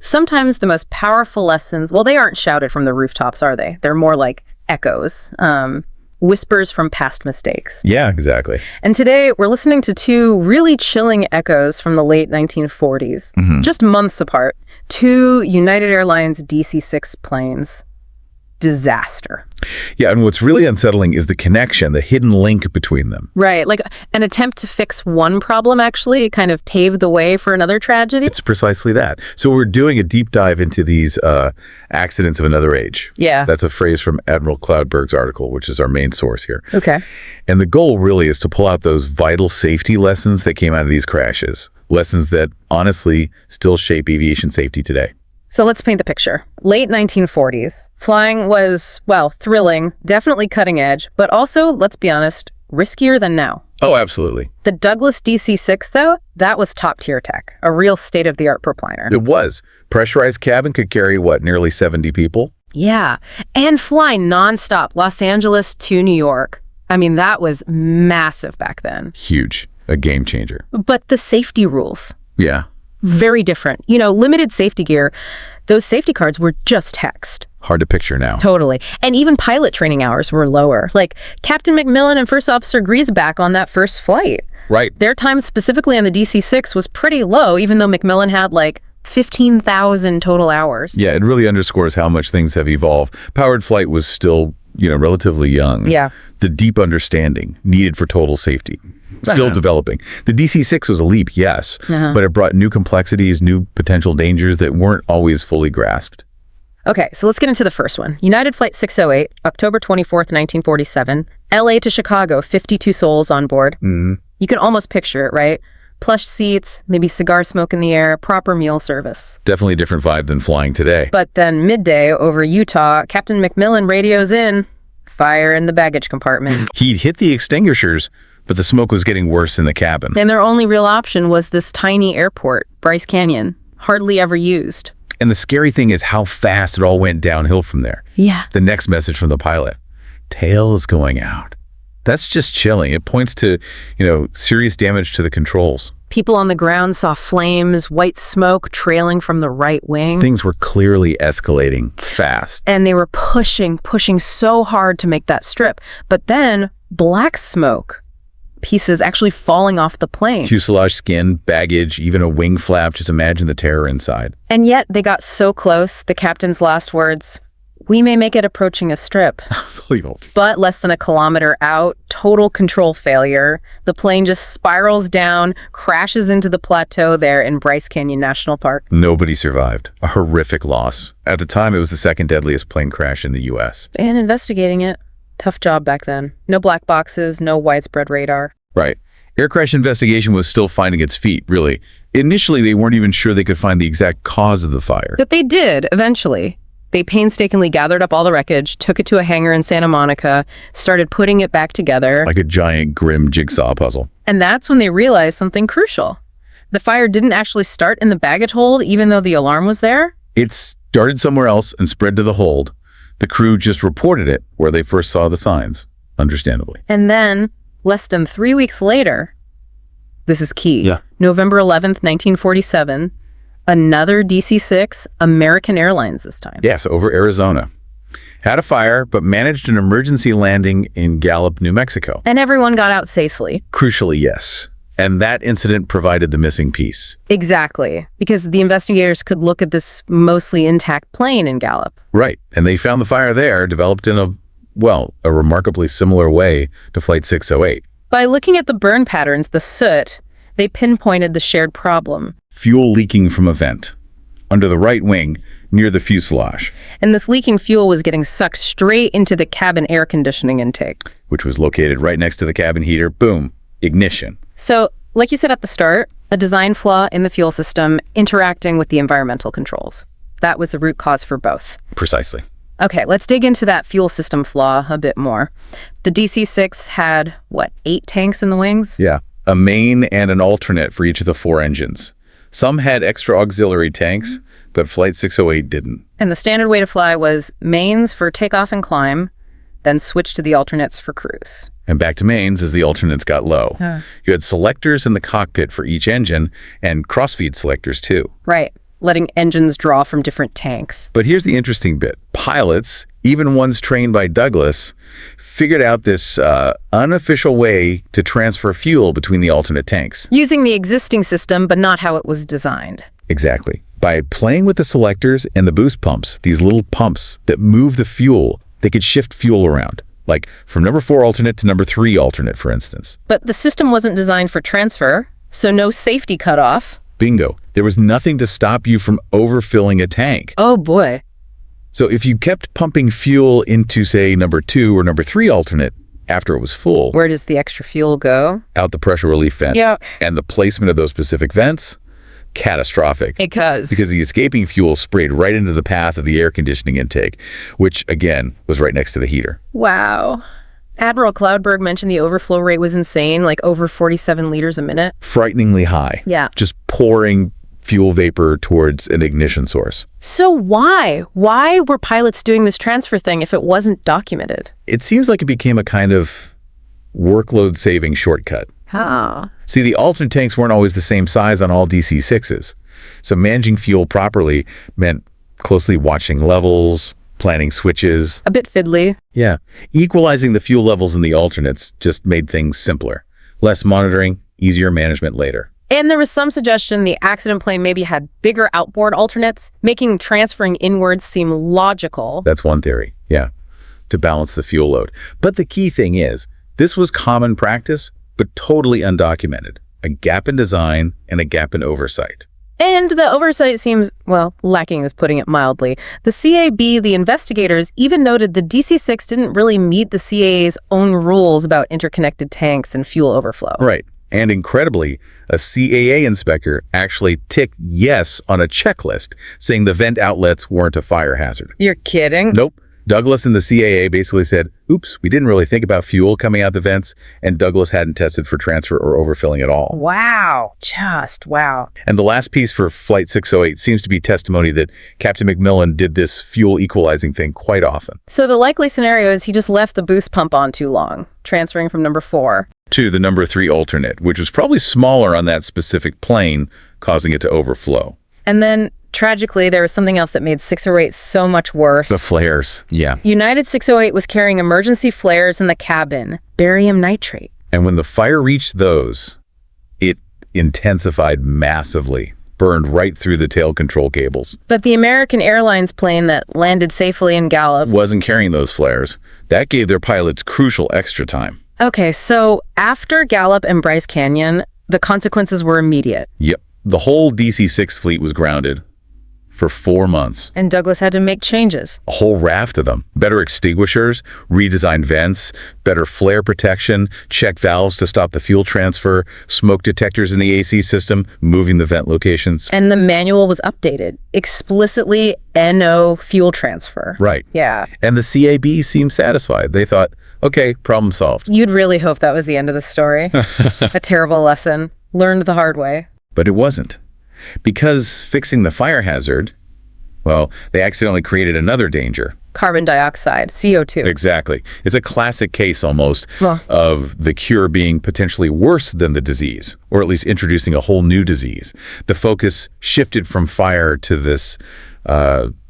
Sometimes the most powerful lessons, well, they aren't shouted from the rooftops, are they? They're more like echoes, whispers from past mistakes. Yeah, exactly. And today we're listening to two really chilling echoes from the late 1940s, just months apart. Two United Airlines DC-6 planes. Disaster. Yeah, and what's really unsettling is the connection, the hidden link between them. Right, like an attempt to fix one problem actually kind of paved the way for another tragedy. It's precisely that. So we're doing a deep dive into these accidents of another age. Yeah. That's a phrase from Admiral Cloudberg's article, which is our main source here. Okay. And the goal really is to pull out those vital safety lessons that came out of these crashes. Lessons that honestly still shape aviation safety today. So let's paint the picture. Late 1940s. Flying was, well, thrilling, definitely cutting edge, but also, let's be honest, riskier than now. Oh, absolutely. The Douglas DC-6, though, that was top-tier tech, a real state-of-the-art propliner. It was. Pressurized cabin could carry, what, nearly 70 people? Yeah, and fly nonstop, Los Angeles to New York. I mean, that was massive back then. Huge. A game changer. But the safety rules. Yeah. Very different. You know, limited safety gear, those safety cards were just text. Hard to picture now. Totally. And even pilot training hours were lower. Like, Captain McMillan and First Officer Griesbach on that first flight. Right. Their time specifically on the DC-6 was pretty low, even though McMillan had like 15,000 total hours. Yeah, it really underscores how much things have evolved. Powered flight was still, relatively young. Yeah. The deep understanding needed for total safety. Still developing. The DC-6 was a leap, yes, but it brought new complexities, new potential dangers that weren't always fully grasped. Okay, so let's get into the first one. United Flight 608, October 24th, 1947, LA to Chicago, 52 souls on board. You can almost picture it, right? Plush seats, maybe cigar smoke in the air, proper meal service. Definitely a different vibe than flying today. But then midday over Utah, Captain McMillan radios in, fire in the baggage compartment. He'd hit the extinguishers, but the smoke was getting worse in the cabin. And their only real option was this tiny airport, Bryce Canyon, hardly ever used. And the scary thing is how fast it all went downhill from there. Yeah. The next message from the pilot, tail is going out. That's just chilling. It points to, serious damage to the controls. People on the ground saw flames, white smoke trailing from the right wing. Things were clearly escalating fast. And they were pushing so hard to make that strip. But then black smoke. Pieces actually falling off the plane. Fuselage skin, baggage, even a wing flap. Just imagine the terror inside. And yet they got so close, the captain's last words, "We may make it approaching a strip." Unbelievable. But less than a kilometer out, total control failure. The plane just spirals down, crashes into the plateau there in Bryce Canyon National Park. Nobody survived. A horrific loss. At the time, it was the second deadliest plane crash in the U.S. And investigating it. Tough job back then. No black boxes, no widespread radar. Right. Air crash investigation was still finding its feet, really. Initially, they weren't even sure they could find the exact cause of the fire. But they did, eventually. They painstakingly gathered up all the wreckage, took it to a hangar in Santa Monica, started putting it back together. Like a giant, grim jigsaw puzzle. And that's when they realized something crucial. The fire didn't actually start in the baggage hold, even though the alarm was there. It started somewhere else and spread to the hold. The crew just reported it where they first saw the signs, understandably. And then, less than 3 weeks later, this is key, Yeah. November 11th, 1947, another DC-6, American Airlines this time. Yes, over Arizona. Had a fire, but managed an emergency landing in Gallup, New Mexico. And everyone got out safely. Crucially, yes. And that incident provided the missing piece. Exactly, because the investigators could look at this mostly intact plane in Gallup. Right. And they found the fire there, developed in a remarkably similar way to Flight 608. By looking at the burn patterns, the soot, they pinpointed the shared problem. Fuel leaking from a vent under the right wing near the fuselage, And this leaking fuel was getting sucked straight into the cabin air conditioning intake. which was located right next to the cabin heater. Boom. Ignition. So, like you said at the start, a design flaw in the fuel system interacting with the environmental controls. That was the root cause for both. Precisely. Okay, let's dig into that fuel system flaw a bit more. The DC-6 had, 8 tanks in the wings? Yeah. A main and an alternate for each of the 4 engines. Some had extra auxiliary tanks, but Flight 608 didn't. And the standard way to fly was mains for takeoff and climb, then switch to the alternates for cruise. And back to mains as the alternates got low. You had selectors in the cockpit for each engine and crossfeed selectors too. Right. letting engines draw from different tanks. But here's the interesting bit. Pilots, even ones trained by Douglas, figured out this unofficial way to transfer fuel between the alternate tanks. Using the existing system, but not how it was designed. Exactly. By playing with the selectors and the boost pumps, these little pumps that move the fuel, they could shift fuel around. Like from number 4 alternate to number 3 alternate, for instance. But the system wasn't designed for transfer, so no safety cutoff. Bingo. There was nothing to stop you from overfilling a tank. Oh boy. So if you kept pumping fuel into, say, number 2 or number 3 alternate after it was full, Where does the extra fuel go? out the pressure relief vent. Yeah. And the placement of those specific vents, catastrophic. Because The escaping fuel sprayed right into the path of the air conditioning intake, which, again, was right next to the heater. Wow. Admiral Cloudberg mentioned the overflow rate was insane, like over 47 liters a minute. Frighteningly high. Yeah. Just pouring fuel vapor towards an ignition source. So why? Why were pilots doing this transfer thing if it wasn't documented? It seems like it became a kind of workload-saving shortcut. How? See, the alternate tanks weren't always the same size on all DC-6s. So managing fuel properly meant closely watching levels, planning switches. A bit fiddly. Yeah. Equalizing the fuel levels in the alternates just made things simpler. Less monitoring, easier management later. And there was some suggestion the accident plane maybe had bigger outboard alternates, making transferring inwards seem logical. That's one theory, yeah, to balance the fuel load. But the key thing is, this was common practice, but totally undocumented. A gap in design and a gap in oversight. And the oversight seems, well, lacking is putting it mildly. The CAB, the investigators, even noted the DC-6 didn't really meet the CAA's own rules about interconnected tanks and fuel overflow. Right. And incredibly, a CAA inspector actually ticked yes on a checklist, saying the vent outlets weren't a fire hazard. You're kidding? Nope. Douglas and the CAA basically said, oops, we didn't really think about fuel coming out the vents, and Douglas hadn't tested for transfer or overfilling at all. Wow. Just wow. And the last piece for Flight 608 seems to be testimony that Captain McMillan did this fuel equalizing thing quite often. So the likely scenario is he just left the boost pump on too long, transferring from number 4. To the number 3 alternate, which was probably smaller on that specific plane, causing it to overflow. And then, tragically, there was something else that made 608 so much worse. The flares. Yeah. United 608 was carrying emergency flares in the cabin, barium nitrate. And when the fire reached those, it intensified massively, burned right through the tail control cables. But the American Airlines plane that landed safely in Gallup Wasn't carrying those flares. That gave their pilots crucial extra time. Okay, so after Gallup and Bryce Canyon, the consequences were immediate. Yep. The whole DC-6 fleet was grounded for 4 months. And Douglas had to make changes. A whole raft of them. Better extinguishers, redesigned vents, better flare protection, check valves to stop the fuel transfer, smoke detectors in the AC system, moving the vent locations. And the manual was updated. Explicitly NO fuel transfer. Right. Yeah. And the CAB seemed satisfied. They thought, okay, problem solved. You'd really hope that was the end of the story. A terrible lesson. Learned the hard way. But it wasn't. Because fixing the fire hazard, well, they accidentally created another danger. Carbon dioxide, CO2. Exactly. It's a classic case almost Well. of the cure being potentially worse than the disease, or at least introducing a whole new disease. The focus shifted from fire to this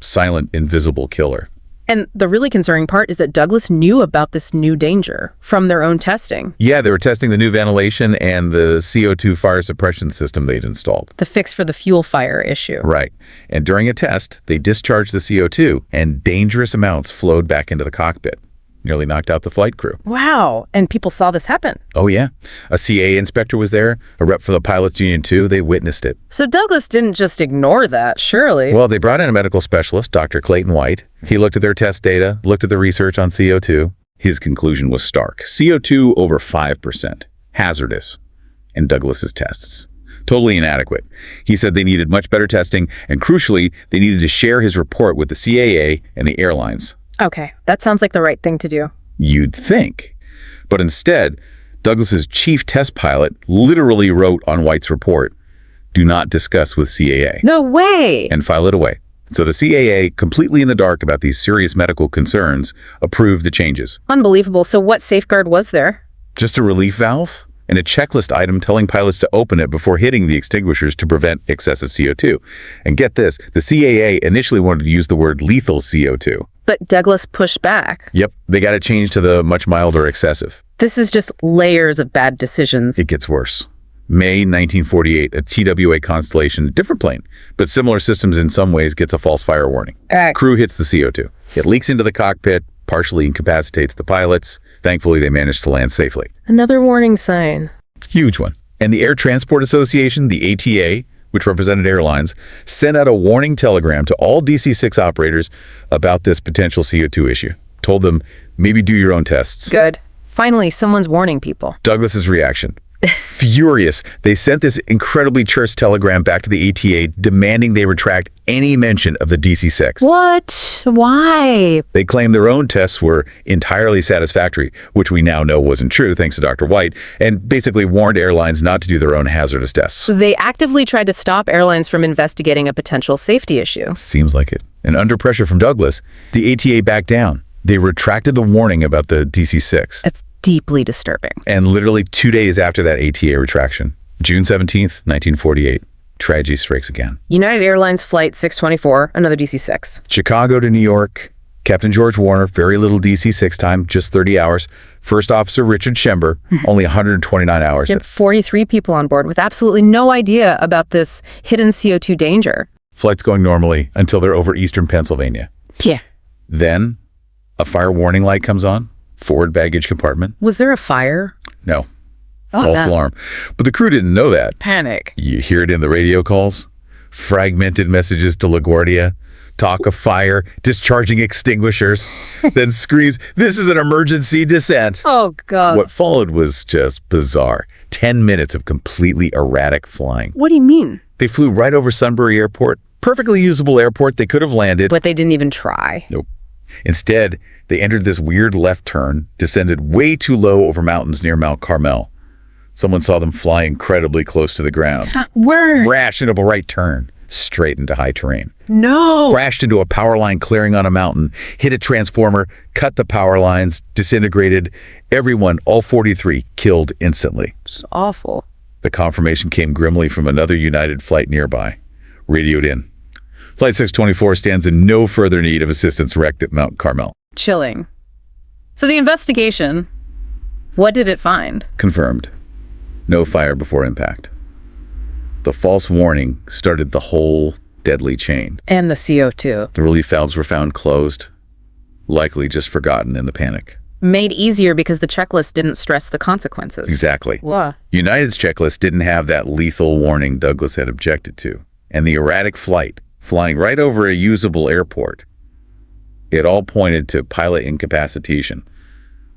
silent, invisible killer. And the really concerning part is that Douglas knew about this new danger from their own testing. Yeah, they were testing the new ventilation and the CO2 fire suppression system they'd installed. The fix for the fuel fire issue. Right. And during a test, they discharged the CO2 and dangerous amounts flowed back into the cockpit. Nearly knocked out the flight crew. Wow. And people saw this happen. Oh, yeah. A CA inspector was there, a rep for the pilots union too. They witnessed it. So Douglas didn't just ignore that, surely. Well, they brought in a medical specialist, Dr. Clayton White. He looked at their test data, looked at the research on CO2. His conclusion was stark. CO2 over 5%. Hazardous. And Douglas's tests. Totally inadequate. He said they needed much better testing, and crucially, they needed to share his report with the CAA and the airlines. Okay, that sounds like the right thing to do. You'd think. But instead, Douglas's chief test pilot literally wrote on White's report, "Do not discuss with CAA." No way! And file it away. So the CAA, completely in the dark about these serious medical concerns, approved the changes. Unbelievable. So what safeguard was there? Just a relief valve? and a checklist item telling pilots to open it before hitting the extinguishers to prevent excessive CO2. And get this, the CAA initially wanted to use the word lethal CO2. But Douglas pushed back. Yep, they got it changed to the much milder excessive. This is just layers of bad decisions. It gets worse. May 1948, a TWA Constellation, different plane, but similar systems in some ways, gets a false fire warning. Crew hits the CO2. It leaks into the cockpit, partially incapacitates the pilots. Thankfully, they managed to land safely. Another warning sign. It's a huge one. And the Air Transport Association, the ATA, which represented airlines, sent out a warning telegram to all DC-6 operators about this potential CO2 issue. Told them, maybe do your own tests. Good. Finally, someone's warning people. Douglas's reaction. Furious, they sent this incredibly terse telegram back to the ATA demanding they retract any mention of the DC-6. What? Why? They claimed their own tests were entirely satisfactory, which we now know wasn't true thanks to Dr. White, and basically warned airlines not to do their own hazardous tests. They actively tried to stop airlines from investigating a potential safety issue. Seems like it. And under pressure from Douglas, the ATA backed down. They retracted the warning about the DC-6. It's deeply disturbing. And literally 2 days after that ATA retraction, June 17th, 1948, tragedy strikes again. United Airlines Flight 624, another DC-6. Chicago to New York, Captain George Warner, very little DC-6 time, just 30 hours. First Officer Richard Schember, only 129 hours. You had 43 people on board with absolutely no idea about this hidden CO2 danger. Flight's going normally until they're over eastern Pennsylvania. Yeah. Then, a fire warning light comes on. Forward baggage compartment. Was there a fire? No. False alarm. But the crew didn't know that. Panic. You hear it in the radio calls. Fragmented messages to LaGuardia. Talk of fire, discharging extinguishers. Then screams, "This is an emergency descent." Oh, God. What followed was just bizarre. 10 minutes of completely erratic flying. What do you mean? They flew right over Sunbury Airport. Perfectly usable airport. They could have landed. But they didn't even try. Nope. Instead, they entered this weird left turn, descended way too low over mountains near Mount Carmel. Someone saw them fly incredibly close to the ground. Where? Crashed into a right turn, straight into high terrain. No. Crashed into a power line clearing on a mountain, hit a transformer, cut the power lines, disintegrated. Everyone, all 43, killed instantly. It's awful. The confirmation came grimly from another United flight nearby. Radioed in. Flight 624 stands in no further need of assistance wrecked at Mount Carmel. Chilling. So the investigation, what did it find? Confirmed. No fire before impact. The false warning started the whole deadly chain. And the CO2. The relief valves were found closed, likely just forgotten in the panic. Made easier because the checklist didn't stress the consequences. Exactly. What? United's checklist didn't have that lethal warning Douglas had objected to. And the erratic flight, flying right over a usable airport, it all pointed to pilot incapacitation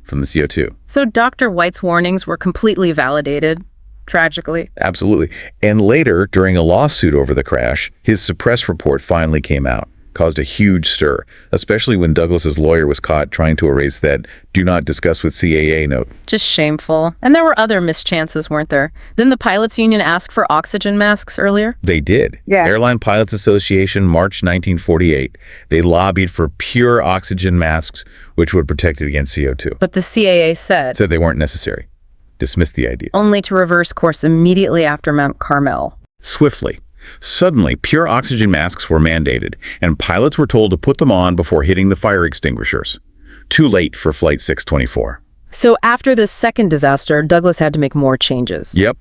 from the CO2. So Dr. White's warnings were completely validated, tragically. Absolutely. And later, during a lawsuit over the crash, his suppress report finally came out. Caused a huge stir, especially when Douglas's lawyer was caught trying to erase that "do not discuss with CAA" note. Just shameful. And there were other mischances, weren't there? Didn't the pilots union ask for oxygen masks earlier? They did. Yeah. Airline Pilots Association, March 1948. They lobbied for pure oxygen masks, which would protect it against CO2. But the CAA said Said they weren't necessary. Dismissed the idea. only to reverse course immediately after Mount Carmel. Swiftly. Suddenly, pure oxygen masks were mandated, and pilots were told to put them on before hitting the fire extinguishers. Too late for Flight 624. So after this second disaster, Douglas had to make more changes. Yep.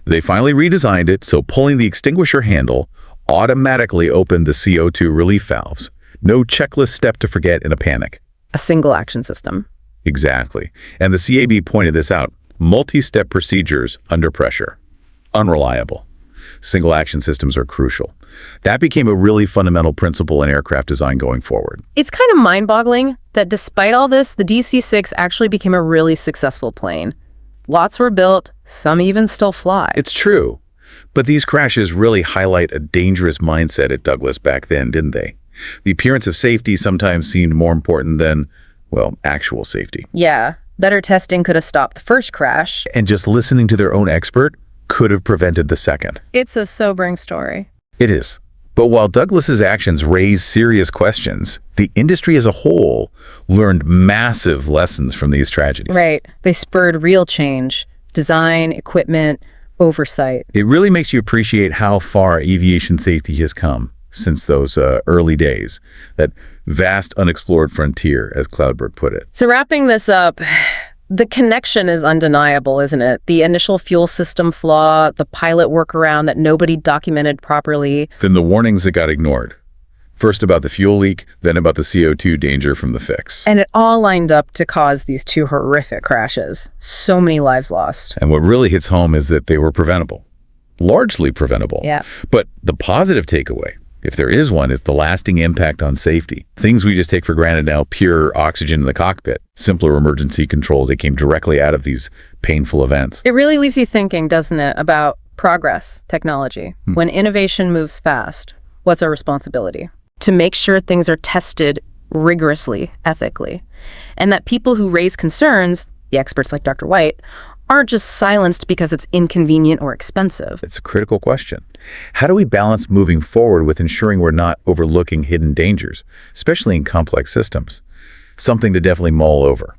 They finally redesigned it so pulling the extinguisher handle automatically opened the CO2 relief valves. No checklist step to forget in a panic. A single action system. Exactly. And the CAB pointed this out. Multi-step procedures under pressure. Unreliable. Single action systems are crucial. That became a really fundamental principle in aircraft design going forward. It's kind of mind-boggling that despite all this, the DC-6 actually became a really successful plane. Lots were built, some even still fly. It's true. But these crashes really highlight a dangerous mindset at Douglas back then, didn't they? The appearance of safety sometimes seemed more important than, well, actual safety. Yeah, better testing could have stopped the first crash. And just listening to their own expert could have prevented the second. It's a sobering story. It is. But while Douglas's actions raised serious questions, the industry as a whole learned massive lessons from these tragedies. Right. They spurred real change. design, equipment, oversight. It really makes you appreciate how far aviation safety has come since those early days, that vast unexplored frontier, as Cloudberg put it. So wrapping this up, the connection is undeniable, isn't it? The initial fuel system flaw, the pilot workaround that nobody documented properly. Then the warnings that got ignored. First about the fuel leak, then about the CO2 danger from the fix. And it all lined up to cause these two horrific crashes. So many lives lost. And what really hits home is that they were preventable. Largely preventable. Yeah. But the positive takeaway, if there is one, is the lasting impact on safety. Things we just take for granted now, pure oxygen in the cockpit, simpler emergency controls, they came directly out of these painful events. It really leaves you thinking, doesn't it, about progress, technology. When innovation moves fast, what's our responsibility? To make sure things are tested rigorously, ethically, and that people who raise concerns, the experts like Dr. White, aren't just silenced because it's inconvenient or expensive. It's a critical question. How do we balance moving forward with ensuring we're not overlooking hidden dangers, especially in complex systems? Something to definitely mull over.